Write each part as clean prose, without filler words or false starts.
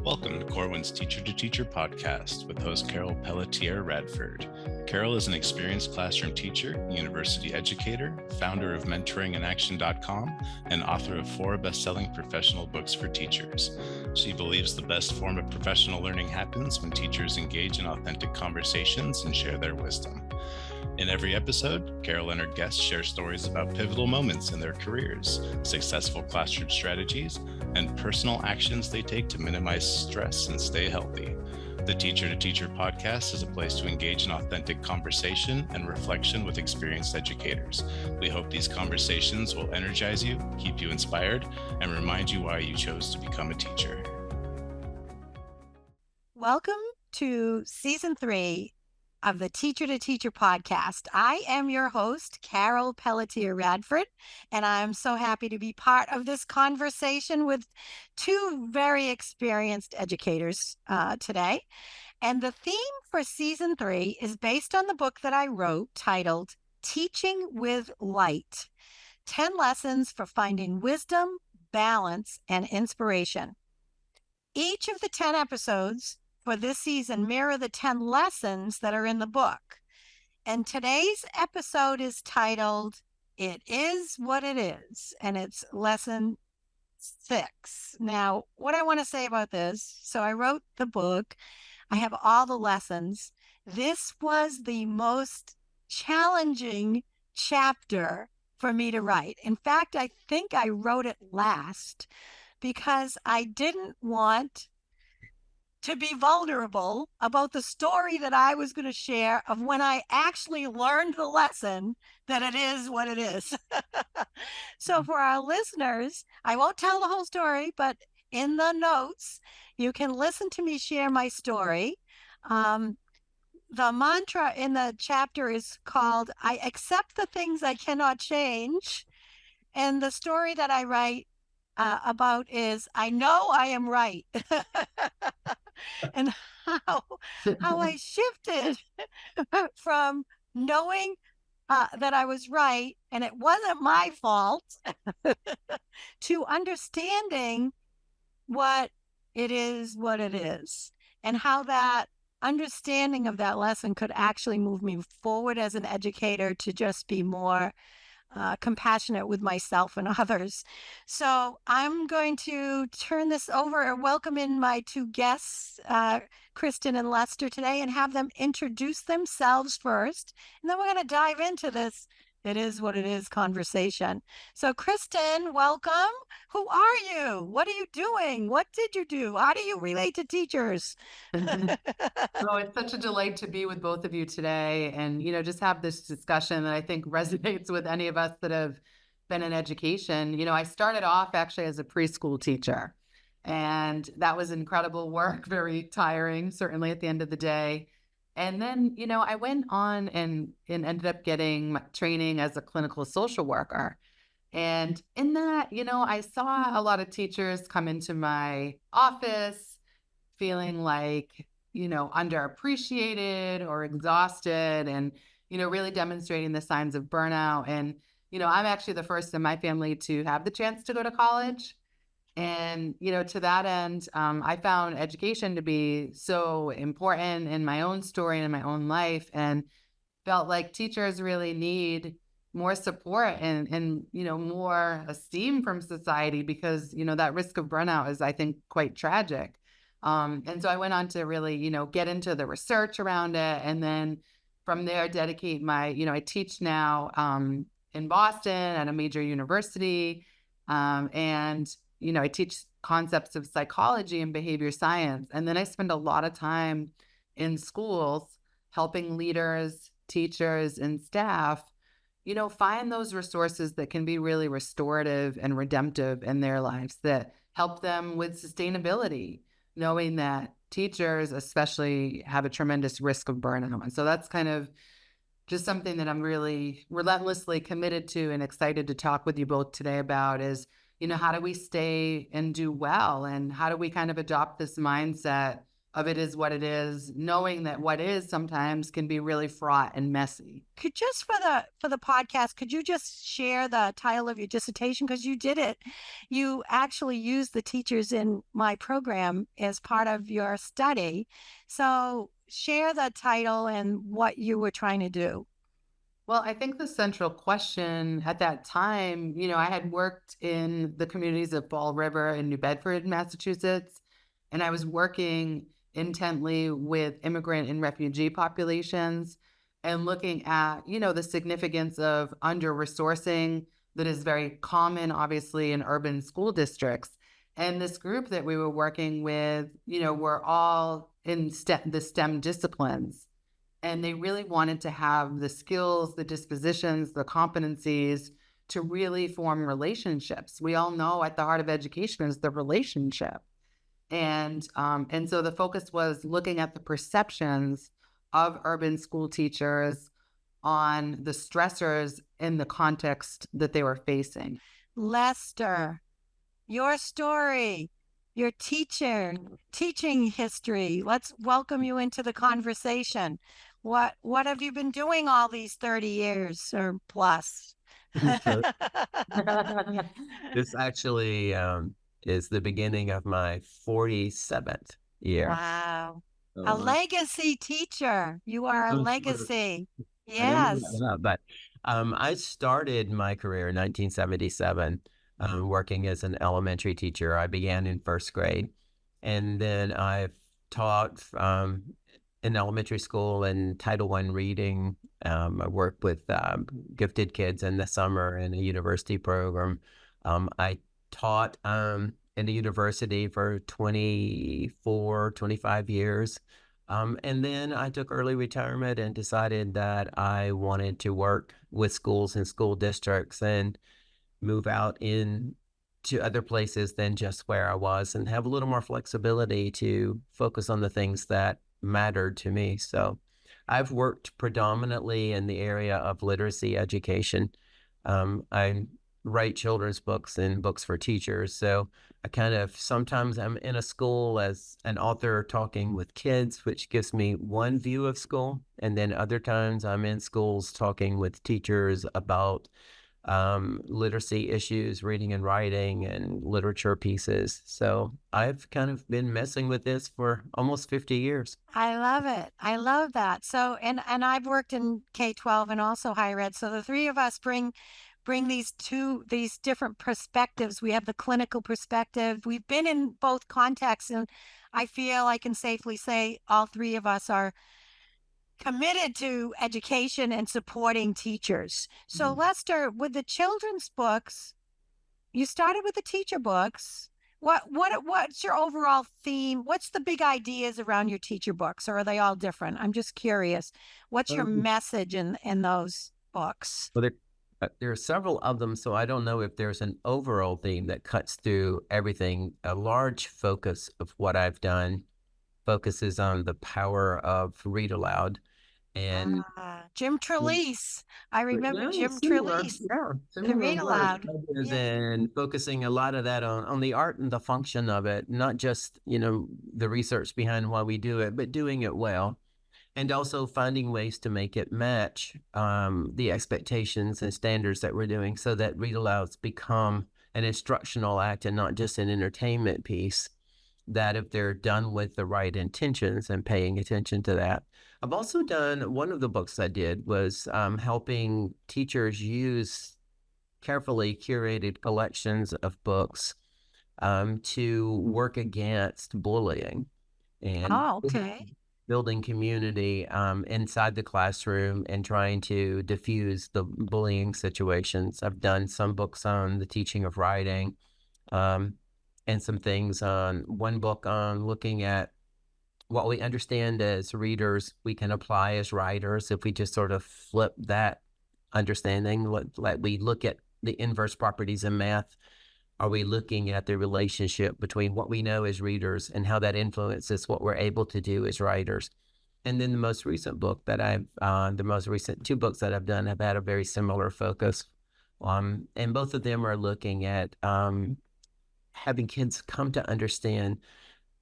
Welcome to Corwin's Teacher to Teacher podcast with host Carol Pelletier Radford. Carol is an experienced classroom teacher, university educator, founder of mentoringandaction.com, and author of 4 best-selling professional books for teachers. She believes the best form of professional learning happens when teachers engage in authentic conversations and share their wisdom. In every episode, Carol and her guests share stories about pivotal moments in their careers, successful classroom strategies, and personal actions they take to minimize stress and stay healthy. The Teacher to Teacher podcast is a place to engage in authentic conversation and reflection with experienced educators. We hope these conversations will energize you, keep you inspired, and remind you why you chose to become a teacher. Welcome to Season 3 of the Teacher to Teacher podcast. I am your host, Carol Pelletier Radford, and I'm so happy to be part of this conversation with 2 very experienced educators today. And the theme for Season 3 is based on the book that I wrote titled Teaching with Light, 10 Lessons for Finding Wisdom, Balance, and Inspiration. Each of the 10 episodes for this season mirror the 10 lessons that are in the book. And today's episode is titled, It Is What It Is, and it's lesson 6. Now, what I want to say about this, so I wrote the book, I have all the lessons. This was the most challenging chapter for me to write. In fact, I think I wrote it last because I didn't want to be vulnerable about the story that I was going to share of when I actually learned the lesson that it is what it is. So for our listeners, I won't tell the whole story, but in the notes, you can listen to me share my story. The mantra in the chapter is called, I accept the things I cannot change. And the story that I write about is, I know I am right. And how I shifted from knowing that I was right and it wasn't my fault to understanding what it is, and how that understanding of that lesson could actually move me forward as an educator to just be more compassionate with myself and others. So I'm going to turn this over and welcome in my 2 guests, Kristen and Lester, today, and have them introduce themselves first. And then we're going to dive into this It Is What It Is conversation. So Kristen, welcome. Who are you? What are you doing? What did you do? How do you relate to teachers? Oh, it's such a delight to be with both of you today and, just have this discussion that I think resonates with any of us that have been in education. I started off actually as a preschool teacher, and that was incredible work, very tiring, certainly at the end of the day. And then, I went on and ended up getting my training as a clinical social worker. And in that, I saw a lot of teachers come into my office feeling like, underappreciated or exhausted and, really demonstrating the signs of burnout. And, I'm actually the first in my family to have the chance to go to college. And, to that end, I found education to be so important in my own story and in my own life, and felt like teachers really need more support and more esteem from society because, that risk of burnout is, I think, quite tragic. And so I went on to really, get into the research around it. And then from there, dedicate my, I teach now in Boston at a major university. And I teach concepts of psychology and behavior science. And then I spend a lot of time in schools helping leaders, teachers, and staff, find those resources that can be really restorative and redemptive in their lives that help them with sustainability, knowing that teachers especially have a tremendous risk of burnout. And so that's kind of just something that I'm really relentlessly committed to and excited to talk with you both today about is, how do we stay and do well? And how do we kind of adopt this mindset of it is what it is, knowing that what is sometimes can be really fraught and messy. Could just for the podcast, could you just share the title of your dissertation? Because you did it. You actually used the teachers in my program as part of your study. So share the title and what you were trying to do. Well, I think the central question at that time, I had worked in the communities of Fall River and New Bedford, Massachusetts, and I was working intently with immigrant and refugee populations and looking at, the significance of under-resourcing that is very common, obviously, in urban school districts. And this group that we were working with, were all in the STEM disciplines. And they really wanted to have the skills, the dispositions, the competencies to really form relationships. We all know at the heart of education is the relationship. And so the focus was looking at the perceptions of urban school teachers on the stressors in the context that they were facing. Lester, your story, your teaching history. Let's welcome you into the conversation. What have you been doing all these 30 years or plus? This actually is the beginning of my 47th year. Wow. A legacy teacher. You are a legacy. Yes. But I started my career in 1977 working as an elementary teacher. I began in first grade, and then I've taught in elementary school and Title I reading. I worked with gifted kids in the summer in a university program. I taught in a university for 24, 25 years. And then I took early retirement and decided that I wanted to work with schools and school districts and move out in to other places than just where I was and have a little more flexibility to focus on the things that mattered to me. So I've worked predominantly in the area of literacy education. I write children's books and books for teachers. So I kind of sometimes I'm in a school as an author talking with kids, which gives me one view of school. And then other times I'm in schools talking with teachers about literacy issues, reading and writing, and literature pieces. So I've kind of been messing with this for almost 50 years. I love it. I love that. So, and I've worked in K-12 and also higher ed. So the three of us bring these different perspectives. We have the clinical perspective. We've been in both contexts, and I feel I can safely say all three of us are committed to education and supporting teachers. So Lester, with the children's books, you started with the teacher books. What's your overall theme? What's the big ideas around your teacher books, or are they all different? I'm just curious. What's your message in those books? Well, there are several of them, so I don't know if there's an overall theme that cuts through everything. A large focus of what I've done focuses on the power of read aloud. And Jim Trelease. I remember Jim Trelease. Yeah, read aloud. And focusing a lot of that on the art and the function of it, not just, the research behind why we do it, but doing it well. And also finding ways to make it match the expectations and standards that we're doing so that read alouds become an instructional act and not just an entertainment piece, that if they're done with the right intentions and paying attention to that. I've also done, one of the books I did was helping teachers use carefully curated collections of books to work against bullying and building community inside the classroom and trying to diffuse the bullying situations. I've done some books on the teaching of writing and some things on one book on looking at what we understand as readers, we can apply as writers if we just sort of flip that understanding. Like we look at the inverse properties in math. Are we looking at the relationship between what we know as readers and how that influences what we're able to do as writers? And then the most recent book that the most recent two books that I've done have had a very similar focus. And both of them are looking at having kids come to understand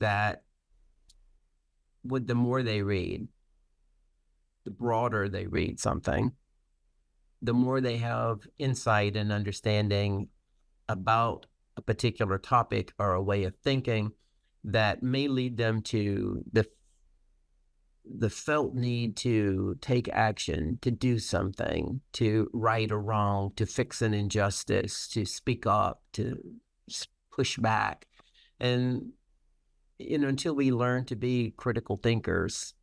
that the more they read, the broader they read something, the more they have insight and understanding about a particular topic or a way of thinking that may lead them to the felt need to take action, to do something, to right or wrong, to fix an injustice, to speak up, to push back. And, until we learn to be critical thinkers,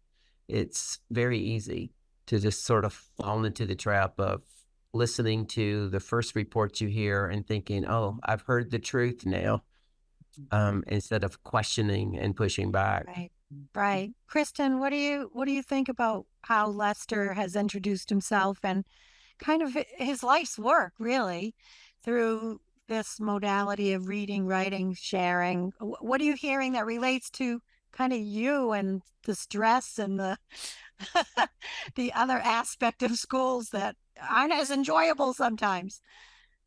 it's very easy to just sort of fall into the trap of listening to the first reports you hear and thinking, oh, I've heard the truth now, instead of questioning and pushing back. Right. Kristen, what do you think about how Lester has introduced himself and kind of his life's work, really, through this modality of reading, writing, sharing? What are you hearing that relates to kind of you and the stress and the the other aspect of schools that aren't as enjoyable sometimes?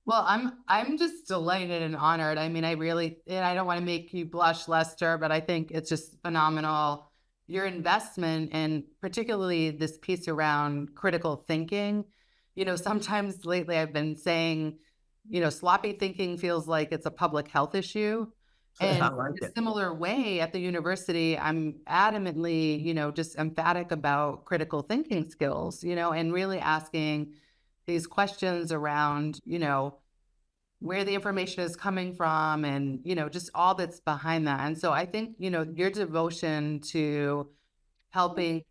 Well, I'm just delighted and honored. I mean, and I don't want to make you blush, Lester, but I think it's just phenomenal. Your investment, and particularly this piece around critical thinking. Sometimes lately I've been saying, sloppy thinking feels like it's a public health issue. And in a similar way, at the university, I'm adamantly, just emphatic about critical thinking skills, and really asking these questions around, where the information is coming from and, just all that's behind that. And so I think, your devotion to helping,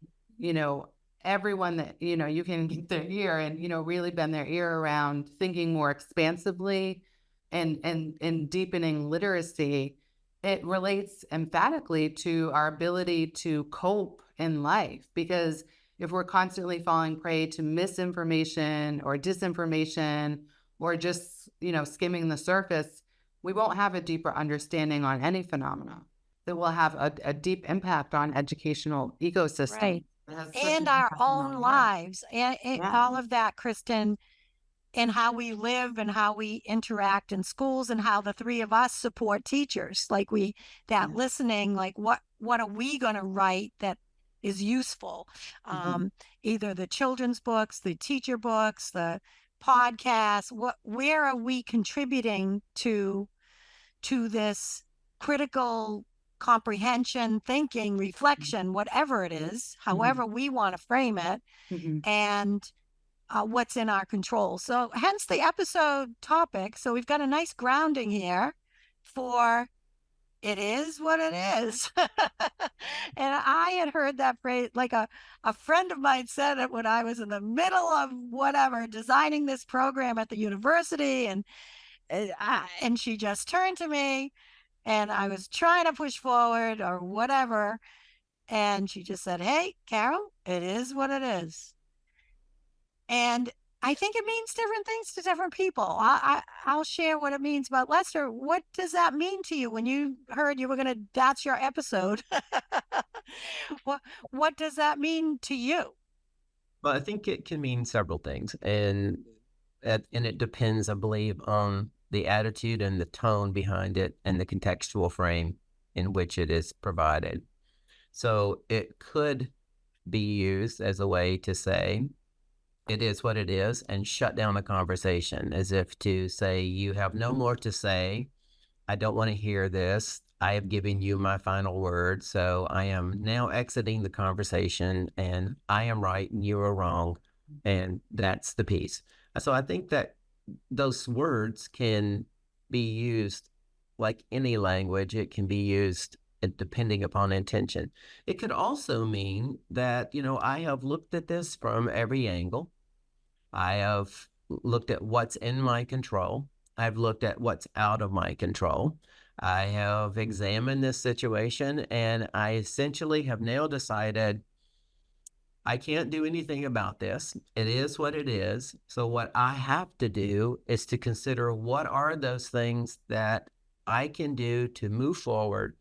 everyone that, you can get their ear and, really bend their ear around thinking more expansively and deepening literacy, it relates emphatically to our ability to cope in life. Because if we're constantly falling prey to misinformation or disinformation or just, skimming the surface, we won't have a deeper understanding on any phenomena that will have a deep impact on educational ecosystem. Right. And our own lives and all of that, Kristen, and how we live and how we interact in schools and how the three of us support teachers. Like listening, like what are we going to write that is useful? Either the children's books, the teacher books, the podcasts, where are we contributing to this critical comprehension, thinking, reflection, whatever it is, however we want to frame it, and what's in our control. So hence the episode topic. So we've got a nice grounding here for it is what it is. And I had heard that phrase, like a friend of mine said it when I was in the middle of whatever, designing this program at the university. And she just turned to me and I was trying to push forward or whatever. And she just said, "Hey, Carol, it is what it is." And I think it means different things to different people. I'll share what it means. But Lester, what does that mean to you when you heard you were going to, that's your episode? What does that mean to you? Well, I think it can mean several things. And it depends, I believe, on the attitude and the tone behind it and the contextual frame in which it is provided. So it could be used as a way to say, it is what it is, and shut down a conversation, as if to say, you have no more to say. I don't want to hear this. I have given you my final word. So I am now exiting the conversation and I am right and you are wrong. And that's the piece. So I think that those words can be used like any language. It can be used depending upon intention. It could also mean that, I have looked at this from every angle. I have looked at what's in my control. I've looked at what's out of my control. I have examined this situation and I essentially have now decided I can't do anything about this. It is what it is. So what I have to do is to consider what are those things that I can do to move forward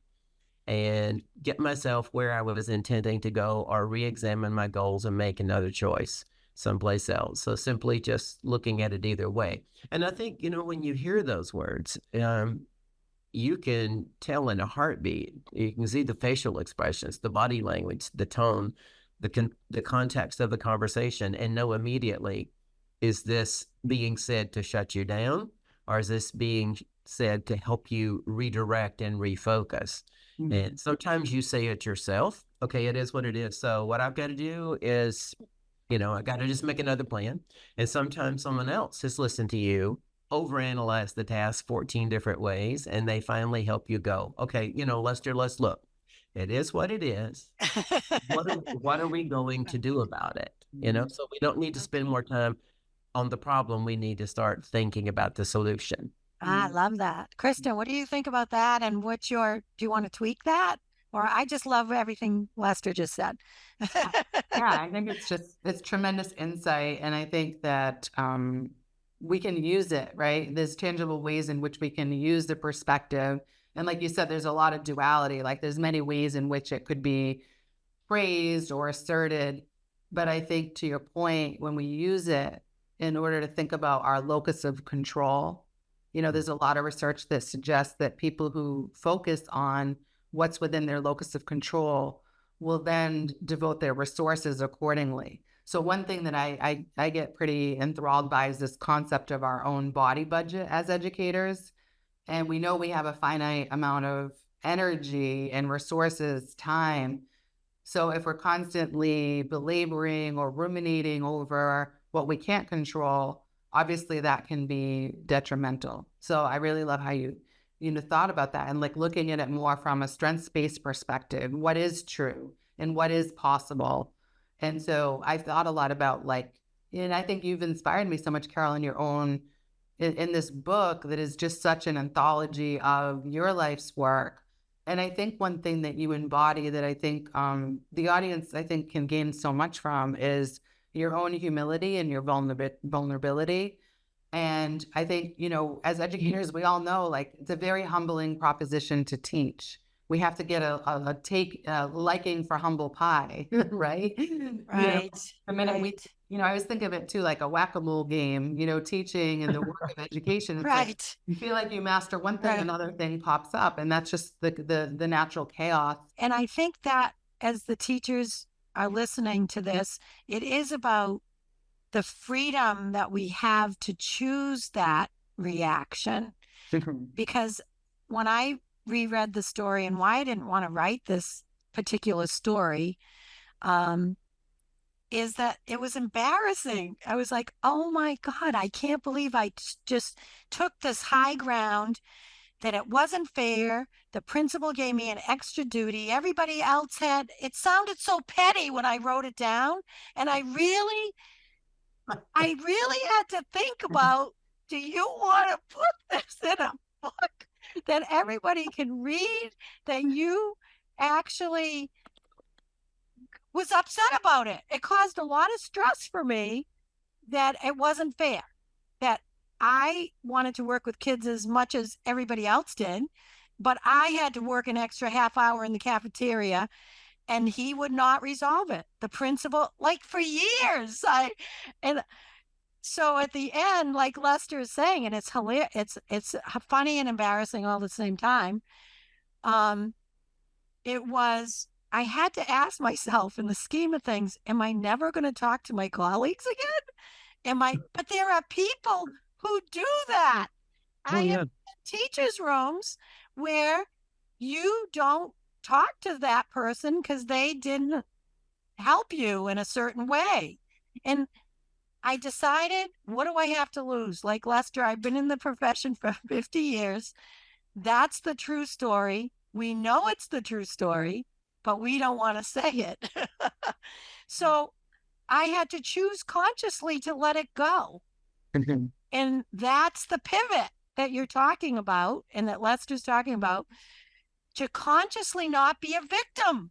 and get myself where I was intending to go, or re-examine my goals and make another choice someplace else. So simply just looking at it either way. And I think, when you hear those words, you can tell in a heartbeat. You can see the facial expressions, the body language, the tone, the context of the conversation, and know immediately, is this being said to shut you down, or is this being said to help you redirect and refocus? Mm-hmm. And sometimes you say it yourself. Okay, it is what it is. So what I've got to do is, I got to just make another plan. And sometimes someone else has listened to you, overanalyze the task 14 different ways, and they finally help you go, okay, Lester, let's look. It is what it is. What are we going to do about it? So we don't need to spend more time on the problem. We need to start thinking about the solution. I love that. Kristen, what do you think about that? And do you want to tweak that? Or I just love everything Lester just said. Yeah, I think it's tremendous insight. And I think that we can use it, right? There's tangible ways in which we can use the perspective. And like you said, there's a lot of duality. Like there's many ways in which it could be praised or asserted. But I think to your point, when we use it in order to think about our locus of control, there's a lot of research that suggests that people who focus on what's within their locus of control will then devote their resources accordingly. So one thing that I get pretty enthralled by is this concept of our own body budget as educators. And we know we have a finite amount of energy and resources, time. So if we're constantly belaboring or ruminating over what we can't control, obviously that can be detrimental. So I really love how you thought about that and like looking at it more from a strengths-based perspective. What is true and what is possible? And so I thought a lot about and I think you've inspired me so much, Carol, in this book that is just such an anthology of your life's work. And I think one thing that you embody that I think the audience, I think, can gain so much from is your own humility and your vulnerability. And I think, as educators, we all know, it's a very humbling proposition to teach. We have to get a liking for humble pie, right? Right. The minute I always think of it too, like a whack-a-mole game, teaching and the work of education. It's right. You feel like you master one thing, another thing pops up, and that's just the natural chaos. And I think that as the teachers are listening to this, it is about the freedom that we have to choose that reaction. Because when I reread the story and why I didn't want to write this particular story, is that it was embarrassing. I was like, oh my God, I can't believe I just took this high ground, that it wasn't fair. The principal gave me an extra duty. Everybody else it sounded so petty when I wrote it down. And I really had to think about, do you want to put this in a book that everybody can read, that you actually was upset about it? It caused a lot of stress for me that it wasn't fair, that I wanted to work with kids as much as everybody else did, but I had to work an extra half hour in the cafeteria and he would not resolve it. The principal, for years. So at the end, like Lester is saying, and it's hilarious, it's funny and embarrassing all at the same time. I had to ask myself, in the scheme of things, am I never going to talk to my colleagues again? But there are people who do that. I have teachers' rooms where you don't talk to that person because they didn't help you in a certain way. And I decided, what do I have to lose? Like Lester, I've been in the profession for 50 years. That's the true story. We know it's the true story, but we don't want to say it. So I had to choose consciously to let it go. And that's the pivot that you're talking about and that Lester's talking about, to consciously not be a victim.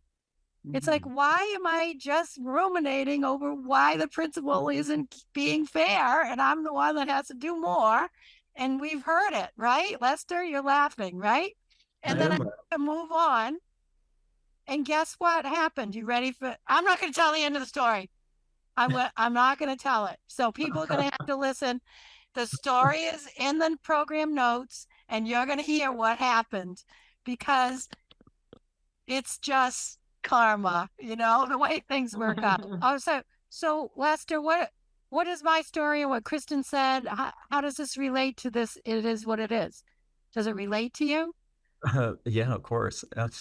It's like, why am I just ruminating over why the principal isn't being fair and I'm the one that has to do more? And we've heard it, right? Lester, you're laughing, right? And then I have to move on. And guess what happened? You ready for? I'm not going to tell the end of the story. I'm not going to tell it. So people are going to have to listen. The story is in the program notes, and you're going to hear what happened, because it's just karma, the way things work out. Oh, so Lester, what is my story and what Kristen said? How does this relate to this? It is what it is. Does it relate to you? Yeah, of course. Of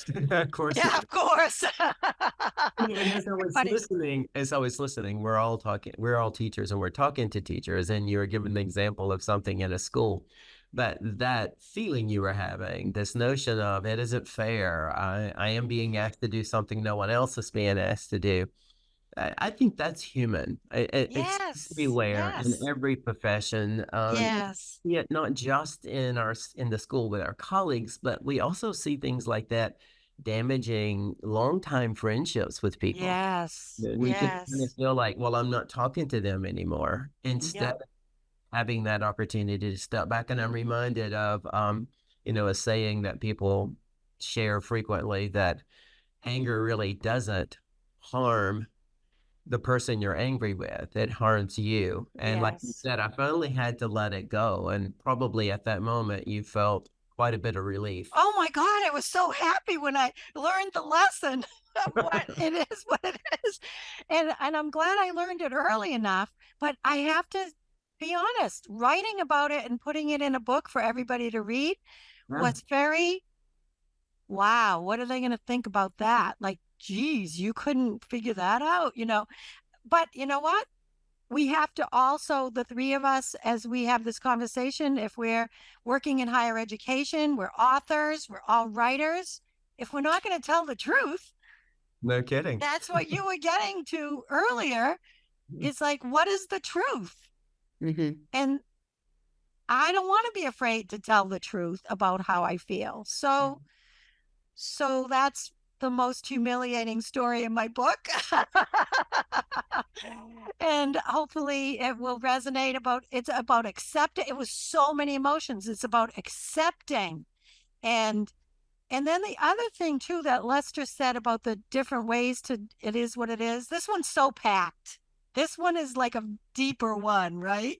course. Yeah, of course. And as I was listening, we're all teachers and we're talking to teachers, and you were giving the example of something in a school. But that feeling you were having, this notion of it isn't fair, I am being asked to do something no one else is being asked to do. I think that's human. It's Yes. everywhere in Yes. every profession. Yes. Yet not just in the school with our colleagues, but we also see things like that damaging longtime friendships with people. Yes. We just kind of Yes. feel like, well, I'm not talking to them anymore. Instead Yep. of having that opportunity to step back, and I'm reminded of a saying that people share frequently, that anger really doesn't harm the person you're angry with, it harms you. And like you Yes. said, I finally had to let it go. And probably at that moment, you felt quite a bit of relief. Oh my God, I was so happy when I learned the lesson of what it is, what it is. And I'm glad I learned it early enough, but I have to be honest, writing about it and putting it in a book for everybody to read was very, wow, what are they going to think about that? Like, geez, you couldn't figure that out, But you know what? We have to also, the three of us, as we have this conversation, if we're working in higher education, we're authors, we're all writers. If we're not going to tell the truth, No kidding. that's what you were getting to earlier. It's like, what is the truth? Mm-hmm. And I don't want to be afraid to tell the truth about how I feel. So that's the most humiliating story in my book. And hopefully it will resonate it's about accepting. It was so many emotions. It's about accepting. And then the other thing too, that Lester said about the different ways it is what it is. This one's so packed. This one is like a deeper one, right?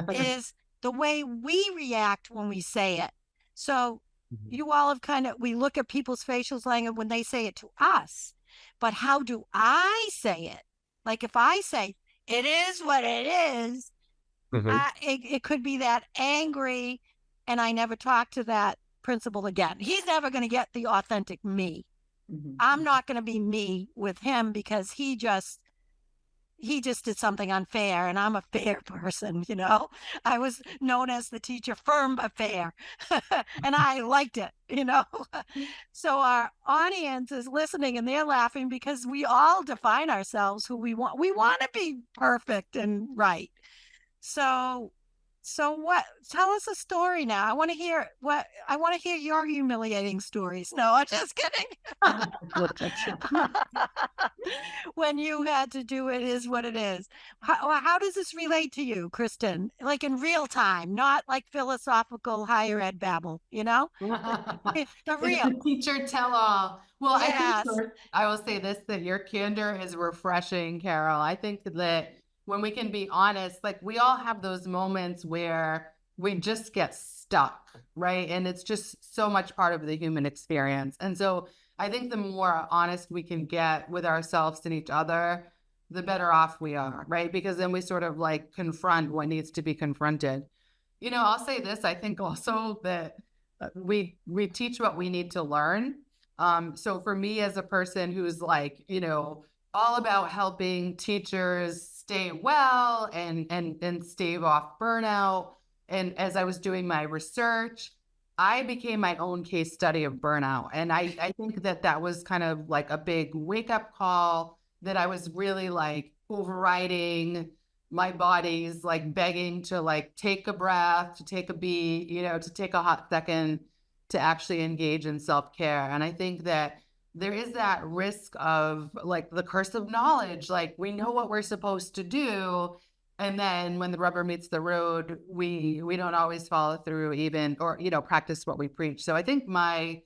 Is the way we react when we say it. So you all have we look at people's facial language when they say it to us, but how do I say it? Like if I say, it is what it is, it could be that angry, and I never talk to that principal again. He's never going to get the authentic me. I'm not going to be me with him because he just did something unfair, and I'm a fair person, I was known as the teacher firm but fair, and I liked it, So our audience is listening and they're laughing because we all define ourselves who we want. We want to be perfect and right. So what? Tell us a story now. I want to hear your humiliating stories. No, I'm just kidding. When you had to do it is what it is. How does this relate to you, Kristen? Like in real time, not like philosophical higher ed babble, The real. It's the teacher tell all. Well, Yes. I think first, I will say this, that your candor is refreshing, Carol. I think that when we can be honest, like we all have those moments where we just get stuck, right? And it's just so much part of the human experience. And so I think the more honest we can get with ourselves and each other, the better off we are, right? Because then we sort of like confront what needs to be confronted. I'll say this, I think also that we teach what we need to learn. So for me as a person who's like, all about helping teachers stay well and stave off burnout. And as I was doing my research, I became my own case study of burnout. And I think that was kind of like a big wake up call, that I was really like overriding my body's like begging to like take a breath, to take a beat, to take a hot second to actually engage in self-care. And I think that there is that risk of like the curse of knowledge. Like we know what we're supposed to do, and then when the rubber meets the road, we don't always follow through even, or, practice what we preach. So I think my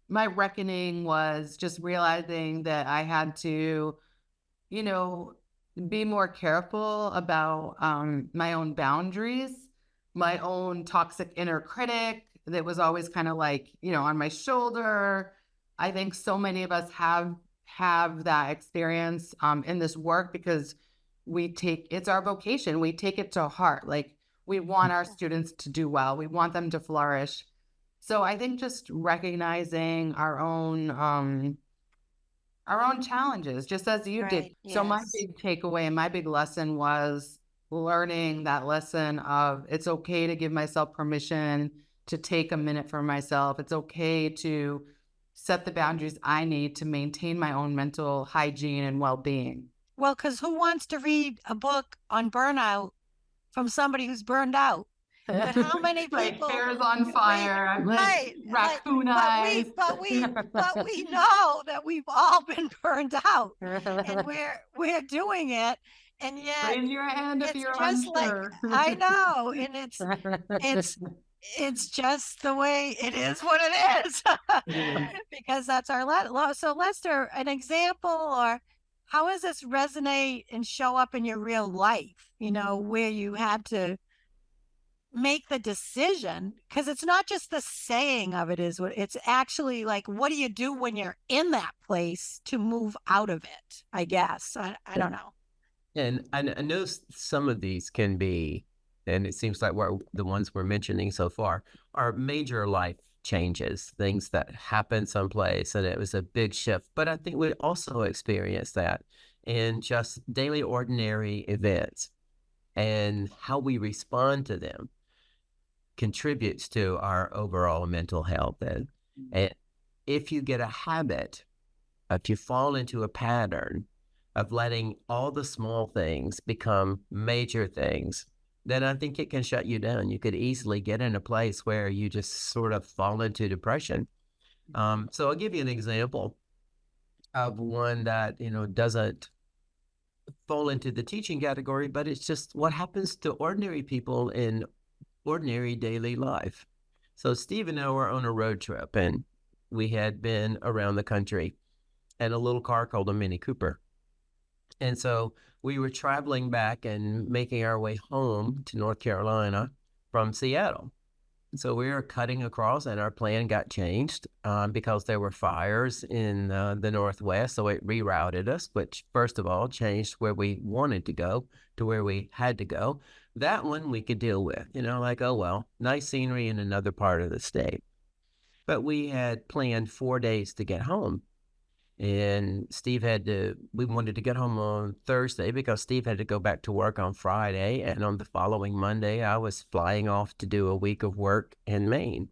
reckoning was just realizing that I had to, be more careful about my own boundaries, my own toxic inner critic, that was always kind of like, on my shoulder. I think so many of us have that experience in this work because it's our vocation. We take it to heart. Like, we want our students to do well. We want them to flourish. So I think just recognizing our own challenges, just as you did. Yes. So my big takeaway and my big lesson was learning that lesson of it's okay to give myself permission to take a minute for myself. It's okay to set the boundaries I need to maintain my own mental hygiene and well-being. Well, because who wants to read a book on burnout from somebody who's burned out? But how many people? Hair's on fire, raccoon eyes. But we know that we've all been burned out, and we're doing it, and yet raise your hand if you're just unsure. I know, and it's just the way it is what it is, because that's our law. So Lester, an example, or how does this resonate and show up in your real life? Where you had to make the decision, because it's not just the saying of it, is what it's actually like. What do you do when you're in that place to move out of it? I guess I don't know. And I know some of these can be, and it seems like the ones we're mentioning so far are major life changes, things that happen someplace, and it was a big shift. But I think we also experience that in just daily, ordinary events, and how we respond to them contributes to our overall mental health. And if you get a habit, if you fall into a pattern of letting all the small things become major things, then I think it can shut you down. You could easily get in a place where you just sort of fall into depression. So I'll give you an example of one that, doesn't fall into the teaching category, but it's just what happens to ordinary people in ordinary daily life. So Steve and I were on a road trip, and we had been around the country in a little car called a Mini Cooper. And so we were traveling back and making our way home to North Carolina from Seattle. So we were cutting across, and our plan got changed because there were fires in the Northwest. So it rerouted us, which first of all changed where we wanted to go to where we had to go. That one we could deal with, like, oh, well, nice scenery in another part of the state. But we had planned 4 days to get home. And we wanted to get home on Thursday because Steve had to go back to work on Friday. And on the following Monday, I was flying off to do a week of work in Maine.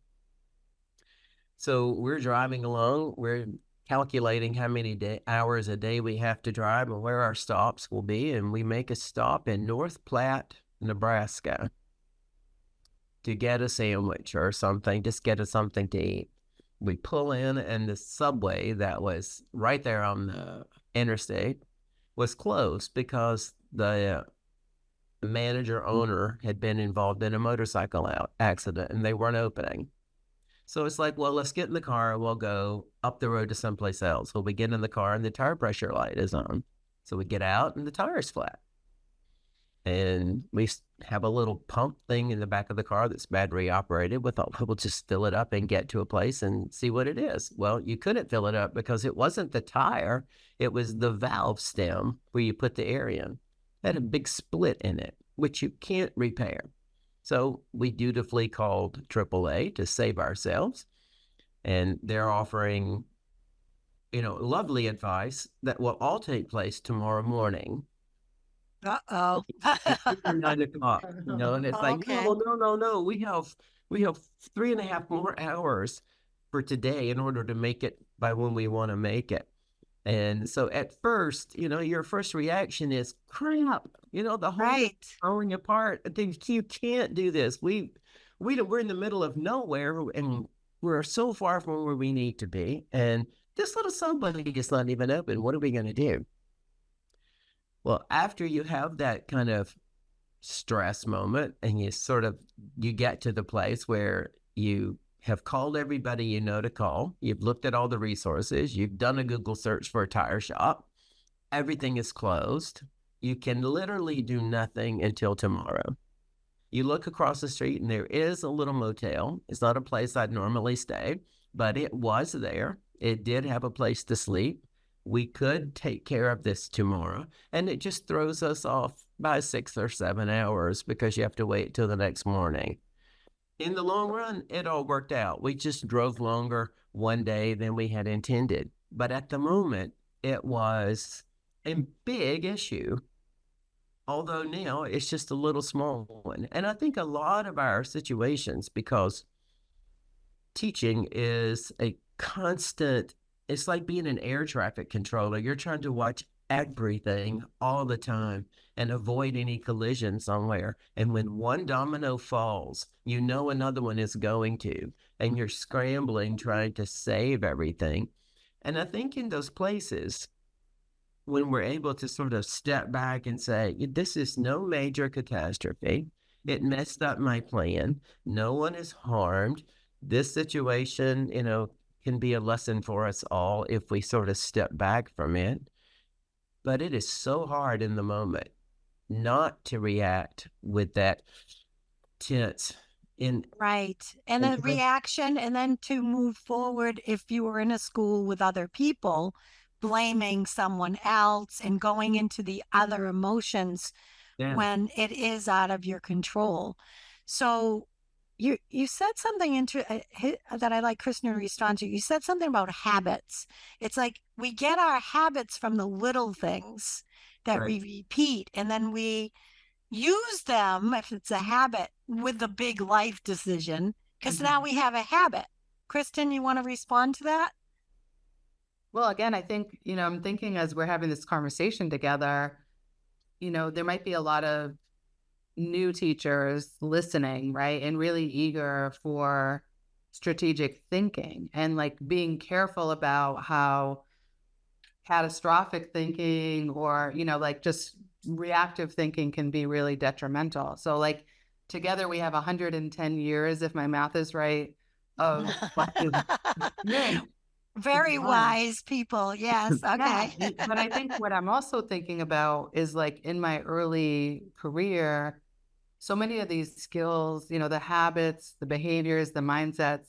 So we're driving along. We're calculating how many hours a day we have to drive and where our stops will be. And we make a stop in North Platte, Nebraska, to get a sandwich or something, just get us something to eat. We pull in, and the subway that was right there on the interstate was closed because the manager owner had been involved in a motorcycle accident, and they weren't opening. So it's like, well, let's get in the car and we'll go up the road to someplace else. Well, we get in the car and the tire pressure light is on. So we get out and the tire's flat. And we have a little pump thing in the back of the car that's battery operated. We thought, we'll just fill it up and get to a place and see what it is. Well, you couldn't fill it up because it wasn't the tire. It was the valve stem where you put the air in. It had a big split in it, which you can't repair. So we dutifully called AAA to save ourselves. And they're offering, lovely advice that will all take place tomorrow morning. Uh-oh. 9 o'clock, and it's like, Okay. No. We have 3.5 more hours for today in order to make it by when we want to make it. And so at first, your first reaction is crap. The whole thing's falling apart. You can't do this. We're in the middle of nowhere, and we're so far from where we need to be. And this little subway is not even open. What are we going to do? Well, after you have that kind of stress moment and you get to the place where you have called everybody you know to call, you've looked at all the resources, you've done a Google search for a tire shop, everything is closed. You can literally do nothing until tomorrow. You look across the street and there is a little motel. It's not a place I'd normally stay, but it was there. It did have a place to sleep. We could take care of this tomorrow. And it just throws us off by 6 or 7 hours because you have to wait till the next morning. In the long run, it all worked out. We just drove longer one day than we had intended. But at the moment, it was a big issue. Although now it's just a little small one. And I think a lot of our situations, because teaching is a constant, it's like being an air traffic controller. You're trying to watch everything all the time and avoid any collision somewhere. And when one domino falls, you know another one is going to, and you're scrambling, trying to save everything. And I think in those places, when we're able to sort of step back and say, this is no major catastrophe. It messed up my plan. No one is harmed. This situation, can be a lesson for us all if we sort of step back from it. But it is so hard in the moment not to react with that tense. Right. And the reaction, and then to move forward if you were in a school with other people, blaming someone else and going into the other emotions when it is out of your control. So you said something that I like Kristen to respond to. You said something about habits. It's like we get our habits from the little things that we repeat, and then we use them, if it's a habit, with the big life decision, because now we have a habit. Kristen, you want to respond to that? Well, again, I think, I'm thinking as we're having this conversation together, there might be a lot of new teachers listening, right? And really eager for strategic thinking and like being careful about how catastrophic thinking or, like just reactive thinking can be really detrimental. So like together we have 110 years, if my math is right, of very wise people. Yes. Okay. Yeah. But I think what I'm also thinking about is like in my early career, so many of these skills, the habits, the behaviors, the mindsets,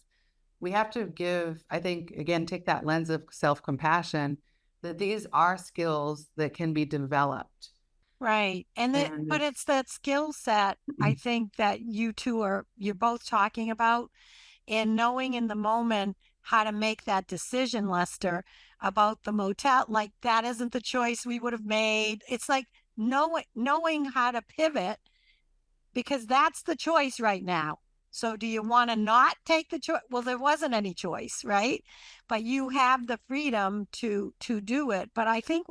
we have to give, I think, again, take that lens of self-compassion, that these are skills that can be developed. Right. But it's that skill set, I think, that you're both talking about, and knowing in the moment how to make that decision, Lester, about the motel. Like that isn't the choice we would have made. It's like knowing how to pivot, because that's the choice right now. So do you want to not take the choice? Well, there wasn't any choice, right? But you have the freedom to do it. But I think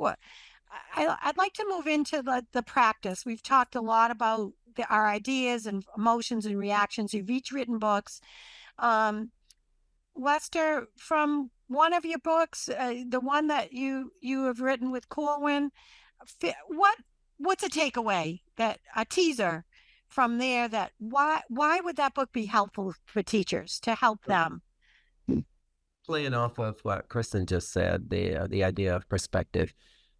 I'd like to move into the practice. We've talked a lot about our ideas and emotions and reactions. You've each written books. Lester, from one of your books, the one that you have written with Corwin, what's a takeaway, a teaser from there, that why would that book be helpful for teachers to help them? Playing off of what Kristen just said, the idea of perspective.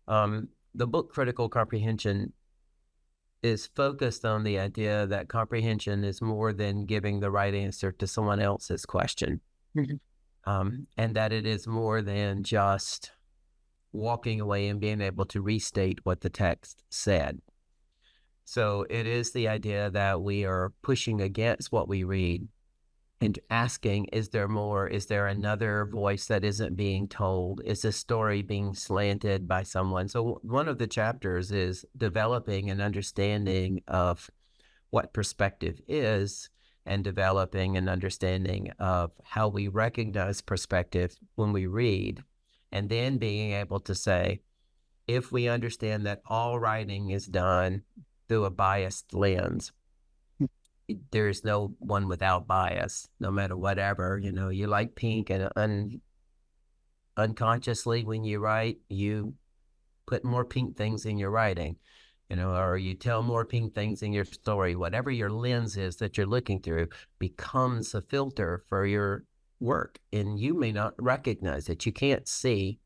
The book Critical Comprehension is focused on the idea that comprehension is more than giving the right answer to someone else's question. And that it is more than just walking away and being able to restate what the text said. So it is the idea that we are pushing against what we read and asking, is there more? Is there another voice that isn't being told? Is this story being slanted by someone? So one of the chapters is developing an understanding of what perspective is, and developing an understanding of how we recognize perspective when we read, and then being able to say, if we understand that all writing is done through a biased lens, there is no one without bias, no matter whatever. You like pink, and unconsciously when you write, you put more pink things in your writing. Or you tell more pink things in your story. Whatever your lens is that you're looking through becomes a filter for your work, and you may not recognize it. You can't see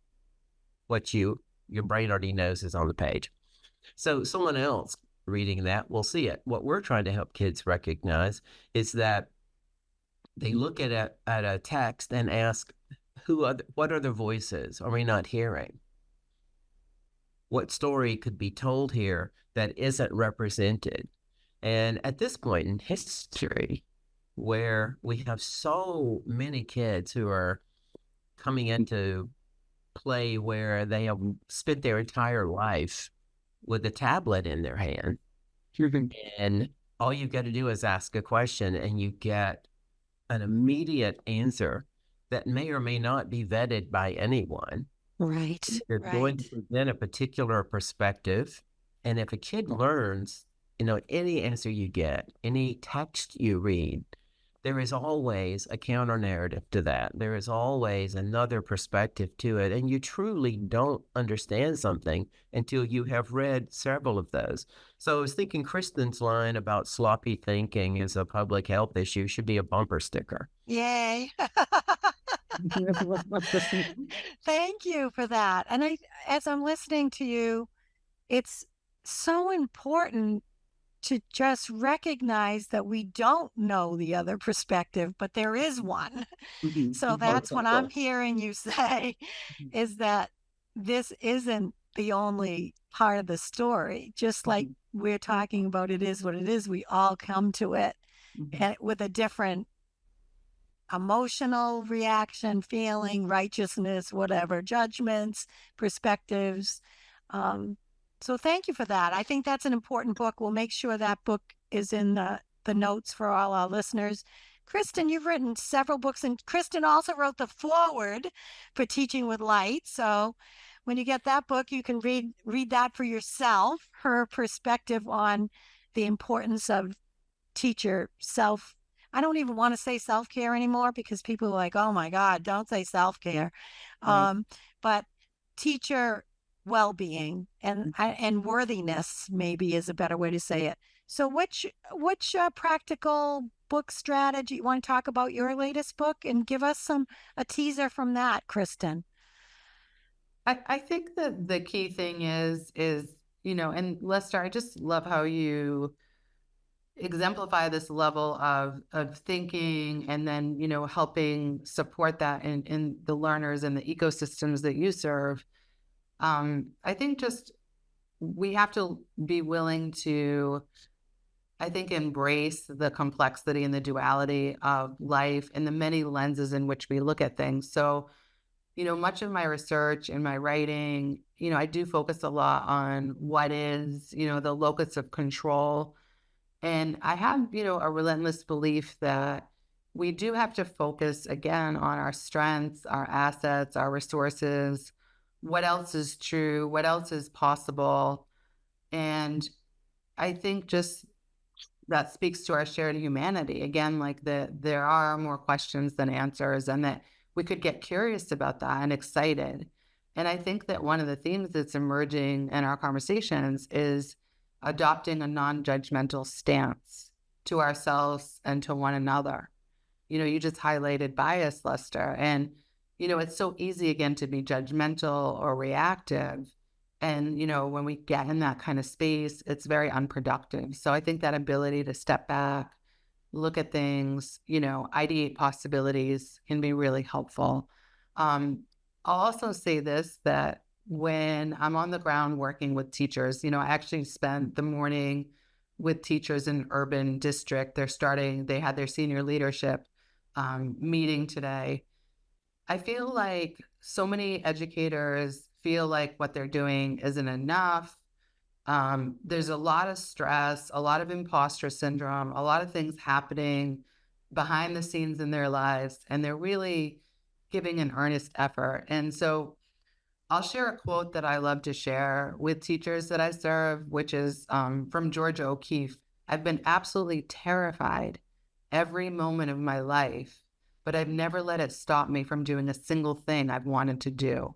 what your brain already knows is on the page. So someone else reading that will see it. What we're trying to help kids recognize is that they look at a text and ask, what other voices are we not hearing? What story could be told here that isn't represented? And at this point in history, where we have so many kids who are coming into play where they have spent their entire life with a tablet in their hand, and all you've got to do is ask a question and you get an immediate answer that may or may not be vetted by anyone. Right. They're going to present a particular perspective. And if a kid learns, any answer you get, any text you read, there is always a counter narrative to that. There is always another perspective to it. And you truly don't understand something until you have read several of those. So I was thinking Kristen's line about sloppy thinking as a public health issue should be a bumper sticker. Yay. Thank you for that. And as I'm listening to you, it's so important to just recognize that we don't know the other perspective, but there is one. So that's what I'm hearing you say, is that this isn't the only part of the story. Just like we're talking about, it is what it is. We all come to it and with a different emotional reaction, feeling, righteousness, whatever, judgments, perspectives. So thank you for that. I think that's an important book. We'll make sure that book is in the notes for all our listeners. Kristen, you've written several books, and Kristen also wrote the Foreword for Teaching with Light. So when you get that book, you can read that for yourself, her perspective on the importance of teacher I don't even want to say self-care anymore because people are like, oh my God, don't say self-care. Right. But teacher well-being and worthiness maybe is a better way to say it. So which practical book strategy, you want to talk about your latest book and give us a teaser from that, Kristen? I think that the key thing is, and Lester, I just love how you exemplify this level of thinking and then, helping support that in the learners and the ecosystems that you serve. I think just we have to be willing to, embrace the complexity and the duality of life and the many lenses in which we look at things. So, much of my research and my writing, I do focus a lot on what is, the locus of control. And I have, a relentless belief that we do have to focus again on our strengths, our assets, our resources, what else is true, what else is possible. And I think just that speaks to our shared humanity. Again, like there are more questions than answers, and that we could get curious about that and excited. And I think that one of the themes that's emerging in our conversations is adopting a non-judgmental stance to ourselves and to one another. You just highlighted bias, Lester, and it's so easy again to be judgmental or reactive. And, when we get in that kind of space, it's very unproductive. So I think that ability to step back, look at things, ideate possibilities can be really helpful. I'll also say this, that when I'm on the ground working with teachers, I actually spent the morning with teachers in urban district. They had their senior leadership meeting today. I feel like so many educators feel like what they're doing isn't enough. There's a lot of stress, a lot of imposter syndrome, a lot of things happening behind the scenes in their lives, and they're really giving an earnest effort. And so I'll share a quote that I love to share with teachers that I serve, which is from Georgia O'Keeffe. I've been absolutely terrified every moment of my life, but I've never let it stop me from doing a single thing I've wanted to do.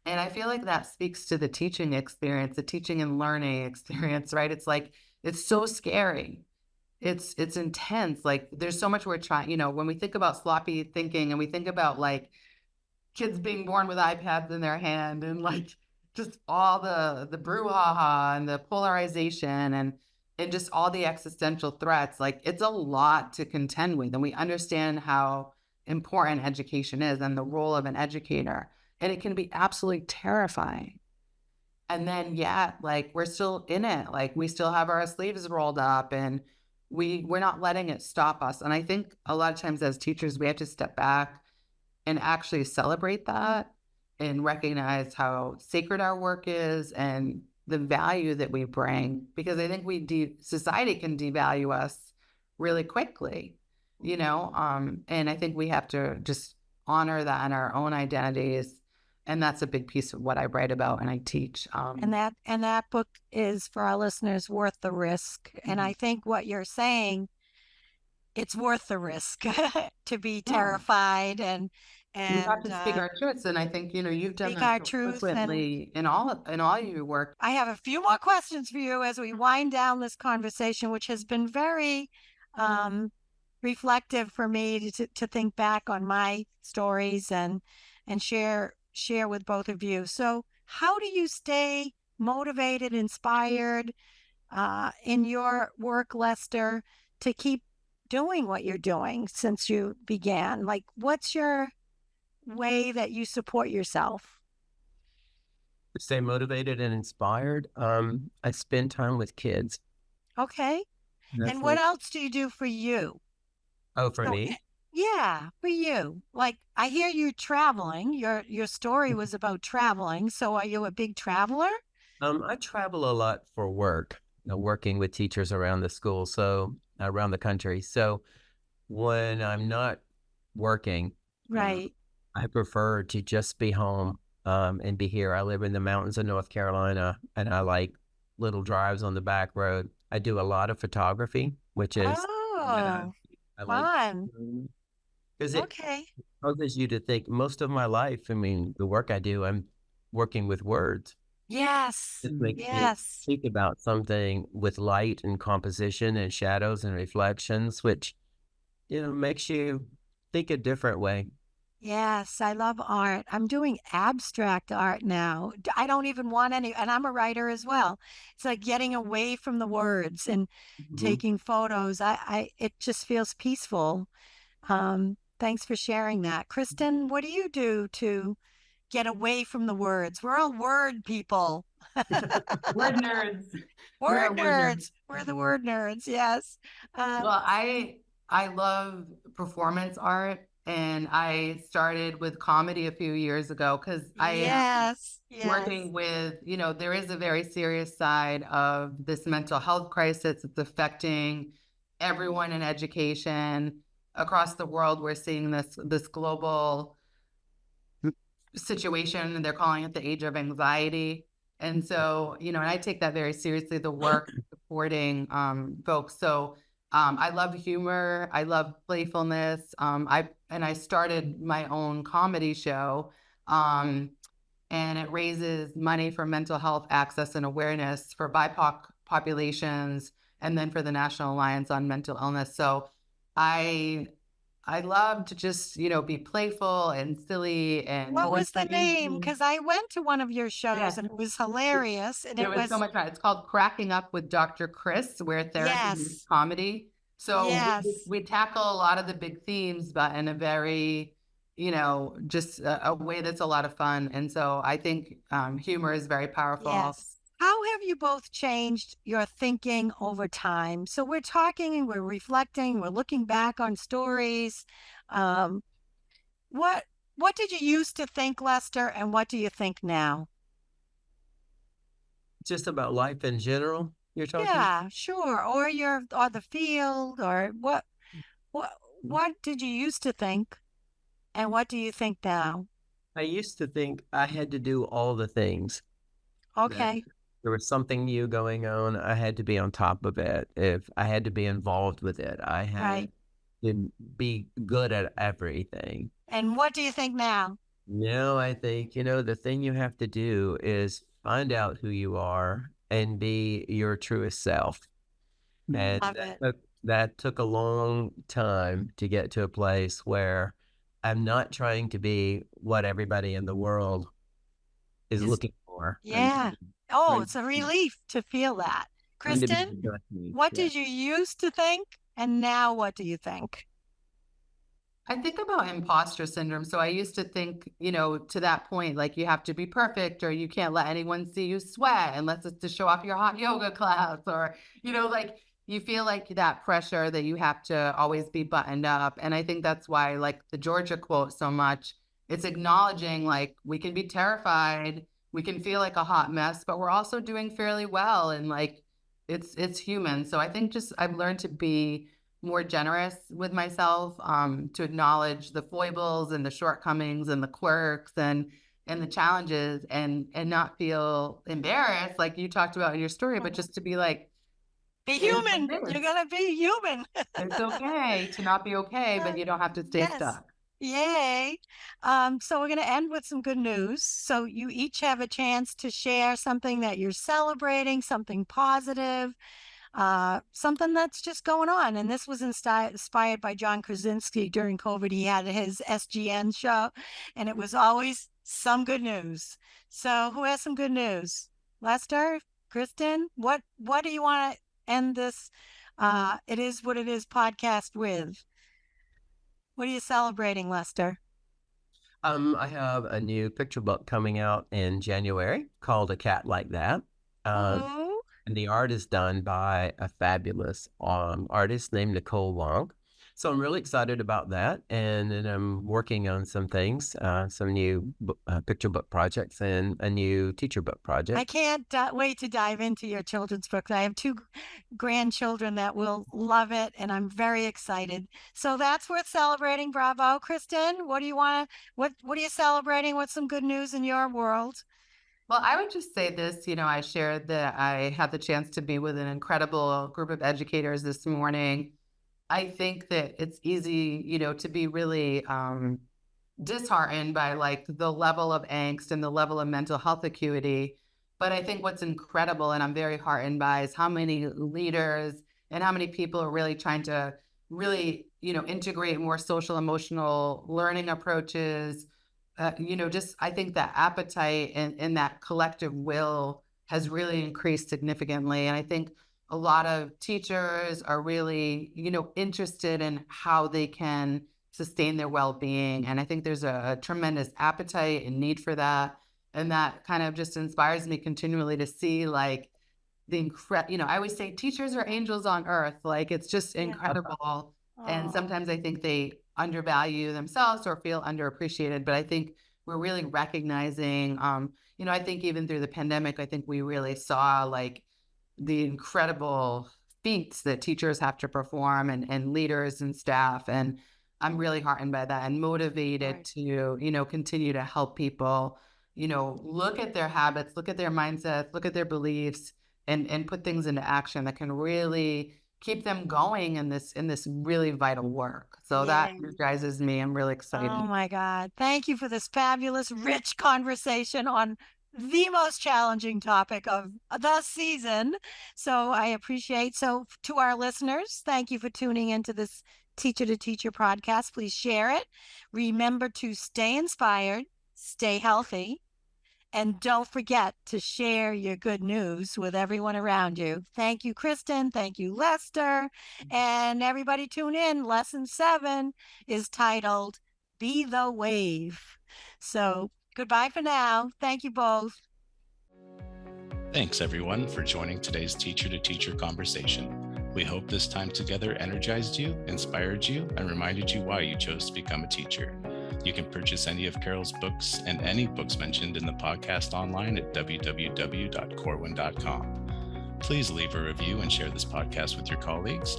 And I feel like that speaks to the teaching experience, the teaching and learning experience, right? It's like, it's so scary. It's intense. Like there's so much we're trying, when we think about sloppy thinking and we think about like kids being born with iPads in their hand and like just all the brouhaha and the polarization and just all the existential threats. Like, it's a lot to contend with, and we understand how important education is and the role of an educator, and it can be absolutely terrifying. And then, yeah, like, we're still in it. Like, we still have our sleeves rolled up, and we're not letting it stop us. And I think a lot of times as teachers, we have to step back and actually celebrate that and recognize how sacred our work is and the value that we bring. Because I think society can devalue us really quickly, you know? And I think we have to just honor that in our own identities. And that's a big piece of what I write about and I teach. And that book is, for our listeners, Worth the Risk. And I think what you're saying, it's worth the risk to be terrified and we have to speak our truths. And I think, you know, you've done that so frequently in all your work. I have a few more questions for you as we wind down this conversation, which has been very reflective for me to think back on my stories and share with both of you. So how do you stay motivated, inspired in your work, Lester, to keep doing what you're doing since you began? Like, what's your way that you support yourself? To stay motivated and inspired, I spend time with kids. Okay. And what else do you do for you? Oh, for me? Yeah, for you. Like, I hear you traveling. Your story was about traveling. So are you a big traveler? I travel a lot for work, you know, working with teachers around the school, so around the country. So when I'm not working, right, I prefer to just be home and be here. I live in the mountains of North Carolina, and I like little drives on the back road. I do a lot of photography, which is I fun. Because it causes you to think most of my life. I mean, the work I do, I'm working with words. Yes. It makes me think about something with light and composition and shadows and reflections, which, you know, makes you think a different way. Yes, I love art. I'm doing abstract art now. I don't even want any, and I'm a writer as well. It's like getting away from the words and taking photos. It just feels peaceful. Thanks for sharing that. Kristen, what do you do to get away from the words? We're all word people. Word nerds. Word nerds. We're the word nerds. Yes. Well, I love performance art. And I started with comedy a few years ago because I am working with, you know, there is a very serious side of this mental health crisis. It's affecting everyone in education across the world. We're seeing this global situation. They're calling it the age of anxiety. And so, you know, and I take that very seriously, the work supporting folks. So I love humor. I love playfulness. I started my own comedy show, and it raises money for mental health access and awareness for BIPOC populations, and then for the National Alliance on Mental Illness. So I love to just, you know, be playful and silly. And what was the name? Because I went to one of your shows and it was hilarious. And it was so much fun. It's called Cracking Up with Dr. Kris, where therapy meets comedy. So we tackle a lot of the big themes, but in a very, you know, just a way that's a lot of fun. And so I think humor is very powerful. Yes. How have you both changed your thinking over time? So we're talking and we're reflecting, we're looking back on stories. What did you used to think, Lester, and what do you think now? Just about life in general, you're talking? Yeah, sure. Or the field, or what did you used to think, and what do you think now? I used to think I had to do all the things. Okay. There was something new going on. I had to be on top of it. If I had to be involved with it, I had to be good at everything. And what do you think now? No, I think, you know, the thing you have to do is find out who you are and be your truest self. And that took a long time to get to a place where I'm not trying to be what everybody in the world is looking for. more. Yeah. Oh, it's a relief to feel that. Kristen, what did you used to think, and now what do you think? I think about imposter syndrome. So I used to think, to that point, like you have to be perfect or you can't let anyone see you sweat unless it's to show off your hot yoga class or, like you feel like that pressure that you have to always be buttoned up. And I think that's why I like the Georgia quote so much. It's acknowledging like we can be terrified, we can feel like a hot mess, but we're also doing fairly well. And like, it's human. So I think just I've learned to be more generous with myself, to acknowledge the foibles and the shortcomings and the quirks and the challenges and not feel embarrassed like you talked about in your story, but just to be like, be human. You're gonna be human. It's okay to not be okay, but you don't have to stay stuck. Yay. So we're going to end with some good news. So you each have a chance to share something that you're celebrating, something positive, something that's just going on. And this was inspired by John Krasinski during COVID. He had his SGN show, and it was always some good news. So who has some good news? Lester, Kristen, what do you want to end this It Is What It Is podcast with? What are you celebrating, Lester? I have a new picture book coming out in January called A Cat Like That. And the art is done by a fabulous artist named Nicole Wong. So I'm really excited about that. And then I'm working on some things, some new picture book projects and a new teacher book project. I can't wait to dive into your children's books. I have 2 grandchildren that will love it, and I'm very excited. So that's worth celebrating. Bravo. Kristen, what are you celebrating? What's some good news in your world? Well, I would just say this, I shared that I had the chance to be with an incredible group of educators this morning. I think that it's easy, to be really disheartened by like the level of angst and the level of mental health acuity. But I think what's incredible and I'm very heartened by is how many leaders and how many people are really trying to really, integrate more social emotional learning approaches. Just I think that appetite and that collective will has really increased significantly. And I think a lot of teachers are really, interested in how they can sustain their well-being. And I think there's a tremendous appetite and need for that. And that kind of just inspires me continually to see like the I always say teachers are angels on earth. Like it's just incredible. And sometimes I think they undervalue themselves or feel underappreciated. But I think we're really recognizing, I think even through the pandemic, I think we really saw like the incredible feats that teachers have to perform and leaders and staff. And I'm really heartened by that and motivated to, continue to help people, look at their habits, look at their mindsets, look at their beliefs and put things into action that can really keep them going in this really vital work. So that energizes me. I'm really excited. Oh my God. Thank you for this fabulous, rich conversation on the most challenging topic of the season. So I appreciate. So to our listeners, thank you for tuning into this Teacher to Teacher podcast. Please share it. Remember to stay inspired, stay healthy, and don't forget to share your good news with everyone around you. Thank you, Kristen. Thank you, Lester. And everybody tune in. Lesson 7 is titled Be the Wave. So goodbye for now. Thank you both. Thanks, everyone, for joining today's Teacher to Teacher conversation. We hope this time together energized you, inspired you, and reminded you why you chose to become a teacher. You can purchase any of Carol's books and any books mentioned in the podcast online at www.corwin.com. Please leave a review and share this podcast with your colleagues.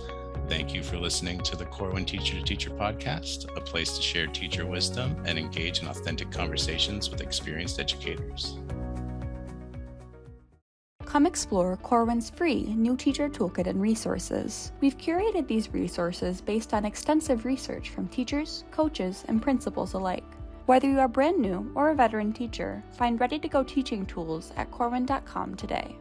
Thank you for listening to the Corwin Teacher to Teacher podcast, a place to share teacher wisdom and engage in authentic conversations with experienced educators. Come explore Corwin's free new teacher toolkit and resources. We've curated these resources based on extensive research from teachers, coaches, and principals alike. Whether you are brand new or a veteran teacher, find ready-to-go teaching tools at corwin.com today.